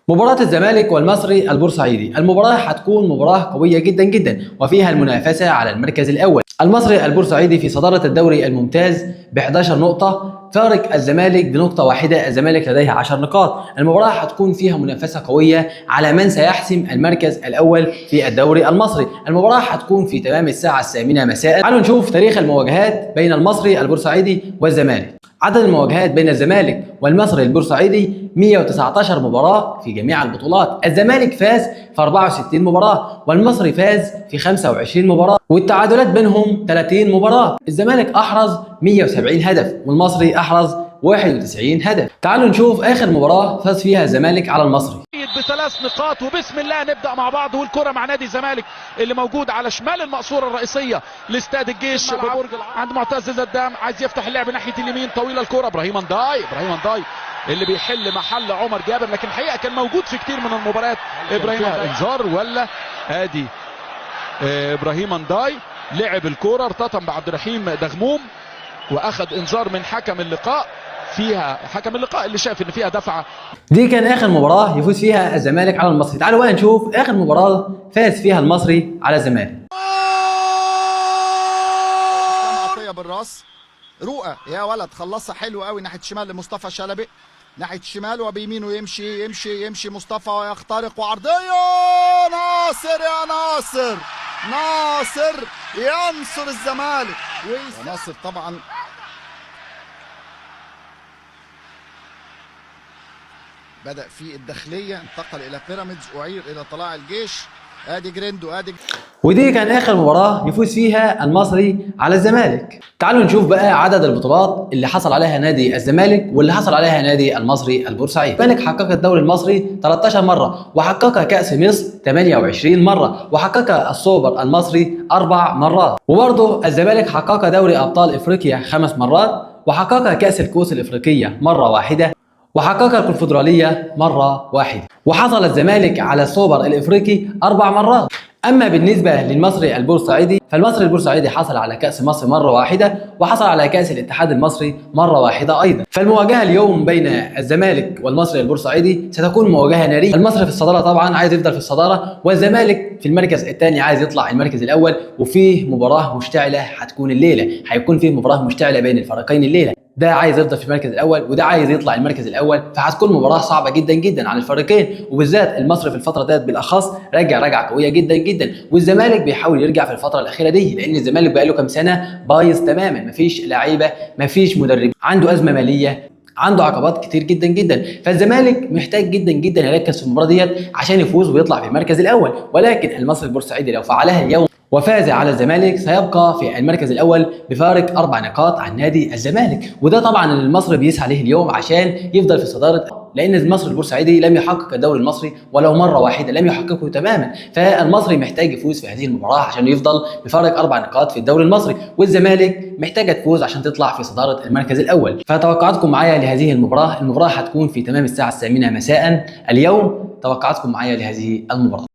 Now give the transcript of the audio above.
مباراة الزمالك والمصري البورسعيدي، المباراة هتكون مباراة قوية جدا جدا وفيها المنافسة على المركز الأول. المصري البورسعيدي في صدارة الدوري الممتاز ب 11 نقطة، فارق الزمالك بنقطة واحدة، الزمالك لديه 10 نقاط. المباراة هتكون فيها منافسة قوية على من سيحسم المركز الأول في الدوري المصري. المباراة هتكون في تمام الساعة 8 مساء. تعالوا نشوف تاريخ المواجهات بين المصري البورسعيدي والزمالك. عدد المواجهات بين الزمالك والمصري البورسعيدي 119 مباراة في جميع البطولات. الزمالك فاز في 64 مباراة والمصري فاز في 25 مباراة، والتعادلات بينهم 30 مباراة. الزمالك أحرز 170 هدف والمصري أحرز 91 هدف. تعالوا نشوف آخر مباراة فاز فيها الزمالك على المصري. بثلاث نقاط، وبسم الله نبدا مع بعض. والكره مع نادي الزمالك اللي موجود على شمال المقصوره الرئيسيه لاستاد الجيش ببرج عند معتز زدام. عايز يفتح اللعب ناحيه اليمين، طويله الكره، ابراهيم انداي اللي بيحل محل عمر جابر، لكن الحقيقه كان موجود في كتير من المباريات. ابراهيم انذار ولا ادي ابراهيم انداي لعب الكره، ارتطم بعبد الرحيم دغموم واخذ انذار من حكم اللقاء. فيها حكم اللقاء اللي شاف ان فيها دفعه. دي كان اخر مباراه يفوز فيها الزمالك على المصري. تعالوا بقى نشوف اخر مباراه فاز فيها المصري على الزمالك. عطيه بالراس، رؤى يا ولد خلصها حلو قوي ناحيه الشمال لمصطفى شلبي، ناحيه الشمال وبيمينه يمشي مصطفى ويخترق وعرضيه. ناصر يا ناصر ينصر الزمالك، وناصر طبعا بدأ في الداخلية، انتقل إلى بيراميدز، أعير إلى طلائع الجيش. ادي جريندو ودي كان اخر مباراه يفوز فيها المصري على الزمالك. تعالوا نشوف بقى عدد البطولات اللي حصل عليها نادي الزمالك واللي حصل عليها نادي المصري البورسعيدي. الزمالك حقق الدوري المصري 13 مره، وحقق كاس مصر 28 مره، وحقق السوبر المصري 4 مرات. وبرضه الزمالك حقق دوري ابطال افريقيا 5 مرات، وحقق كاس الكؤوس الافريقيه مره واحده، وحقق الكونفدرالية مرة واحدة. وحصل الزمالك على السوبر الإفريقي 4 مرات. أما بالنسبة للمصري البورسعيدي، فالمصري البورسعيدي حصل على كأس مصر مرة واحدة، وحصل على كأس الاتحاد المصري مرة واحدة أيضا. فالمواجهة اليوم بين الزمالك والمصري البورسعيدي ستكون مواجهة نارية. المصري في الصدارة طبعا عايز يفضل في الصدارة، والزمالك في المركز الثاني عايز يطلع المركز الأول. وفيه مباراة مشتعلة هتكون الليلة، هيكون فيه مباراة مشتعلة بين الفريقين الليلة. ده عايز يفضل في المركز الاول وده عايز يطلع المركز الاول، فهتكون مباراه صعبه جدا جدا على الفريقين. وبالذات المصري في الفتره ديت بالاخص رجعه قويه جدا جدا، والزمالك بيحاول يرجع في الفتره الاخيره دي، لان الزمالك بقى له كام سنه بايظ تماما، مفيش لعيبه، مفيش مدرب، عنده ازمه ماليه، عنده عقبات كتير جدا جدا. فالزمالك محتاج جدا جدا يركز في المباراه ديت عشان يفوز ويطلع في المركز الاول. ولكن المصري البورسعيدي لو فعلها اليوم وفاز على الزمالك سيبقى في المركز الاول بفارق 4 نقاط عن نادي الزمالك. وده طبعا المصري بيسعى له اليوم عشان يفضل في صداره، لان المصري البورسعيدي لم يحقق الدوري المصري ولو مره واحده، لم يحققه تماما. فالمصري محتاج يفوز في هذه المباراه عشان يفضل بفارق 4 نقاط في الدوري المصري، والزمالك محتاجه تفوز عشان تطلع في صداره المركز الاول. فتوقعاتكم معايا لهذه المباراه هتكون في تمام الساعه 8 مساء اليوم. توقعاتكم معايا لهذه المباراه.